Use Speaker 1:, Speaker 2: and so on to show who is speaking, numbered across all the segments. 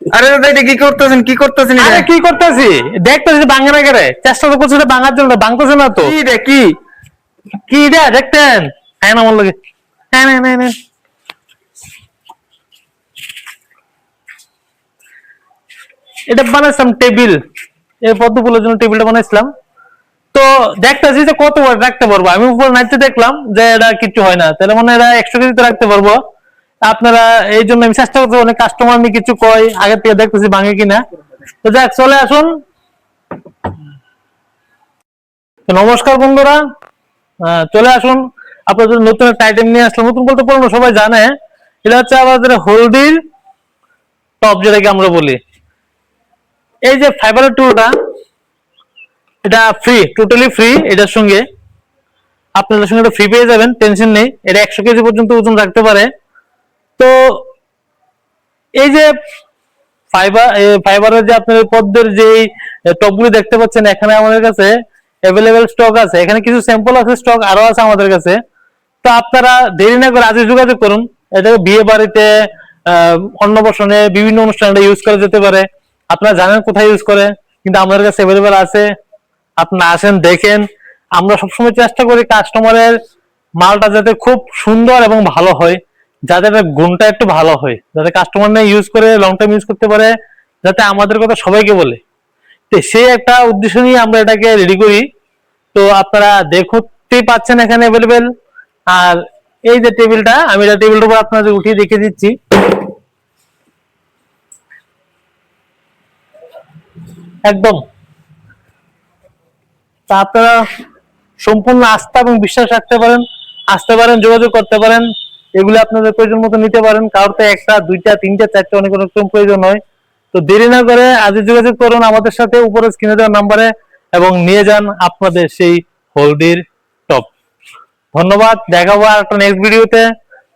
Speaker 1: আরে দাদা এটা কি করতেছেন এটা?
Speaker 2: আরে কি করতেছি, দেখতেছি ভাঙে না করে, চেষ্টা তো করছি ভাঙার জন্য, ভাঙতেছে না তো।
Speaker 1: কি রে কি?
Speaker 2: কি রে দেখতেন? হ্যাঁ না আমার লাগে, হ্যাঁ না না না, এটা বানাইছিলাম টেবিল, এই পদ্ম ফুলের জন্য টেবিলটা বানাইছিলাম। তো দেখতেছি যে কত বার রাখতে পারবো, আমি উপরে নাচতে দেখলাম যে এটা কিছু হয় না, তাহলে মানে এরা 100 কেজি তো রাখতে পারবো। আপনারা এই জন্য আমি চেষ্টা করছি, অনেক কাস্টমার আমি কিছু কয় আগে থেকে দেখতেছি ভাঙে কিনা। তো যাক চলে আসুন। তো নমস্কার বন্ধুরা, চলে আসুন। আপনাদের জন্য নতুন একটা আইটেম নিয়ে আসলাম, নতুন বলতে পুরনো সবাই জানে। এটা হচ্ছে আমাদের হলদির টপ, যেটাকে আমরা বলি। এই যে ফাইবারের টুলটা, এটা ফ্রি, টোটালি ফ্রি। এটার সঙ্গে আপনাদের সঙ্গে এটা ফ্রি পেয়ে যাবেন, টেনশন নেই। এটা 100 কেজি পর্যন্ত ওজন রাখতে পারে। তো এই যে ফাইবারের যে আপনার পদ্মের যে টপগুলি দেখতে পাচ্ছেন, এখানে আমাদের কাছে অ্যাভেলেবেল স্টক আছে। এখানে কিছু স্যাম্পল আছে, স্টক আরো আছে আমাদের কাছে। তো আপনারা দেরি না করে আজই যোগাযোগ করুন। এটা বিয়ে বাড়িতে, অন্নপ্রাশনে, বিভিন্ন অনুষ্ঠানে ইউজ করা যেতে পারে। আপনারা জানেন কোথায় ইউজ করে, কিন্তু আমাদের কাছে অ্যাভেলেবেল আছে। আপনারা আসেন, দেখেন। আমরা সবসময় চেষ্টা করি কাস্টমারের মালটা যাতে খুব সুন্দর এবং ভালো হয়, যাতে গুণটা একটু ভালো হয়, যাতে কাস্টমার নিয়ে ইউজ করে লং টাইম ইউজ করতে পারে, যাতে আমাদের কথা সবাইকে বলে। তো সেই একটা উদ্দেশ্য নিয়ে আমরা এটাকে রেডি করি। তো আপনারা দেখতেই পাচ্ছেন এখানে অ্যাভেলেবেল। আর এই যে টেবিলটা, আমি এটা টেবিলটার উপর আপনাদের উঠিয়ে দেখে দিচ্ছি। একদম। তা আপনারা সম্পূর্ণ আস্থা এবং বিশ্বাস রাখতে পারেন, আসতে পারেন, যোগাযোগ করতে পারেন। এগুলো আপনাদের প্রয়োজন মতো নিতে পারেন। কারোর তো একটা, দুইটা, তিনটা, চারটা, অনেক অনেক প্রয়োজন হয়। তো দেরি না করে আজই যোগাযোগ করুন আমাদের সাথে উপরে স্ক্রিনে দেওয়া নাম্বারে, এবং নিয়ে যান আপনাদের সেই হলদির টপ। ধন্যবাদ, দেখাবো আর একটা নেক্সট ভিডিওতে।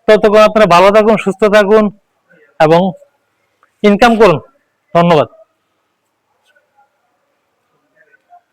Speaker 2: ততক্ষণ আপনারা ভালো থাকুন, সুস্থ থাকুন এবং ইনকাম করুন। ধন্যবাদ।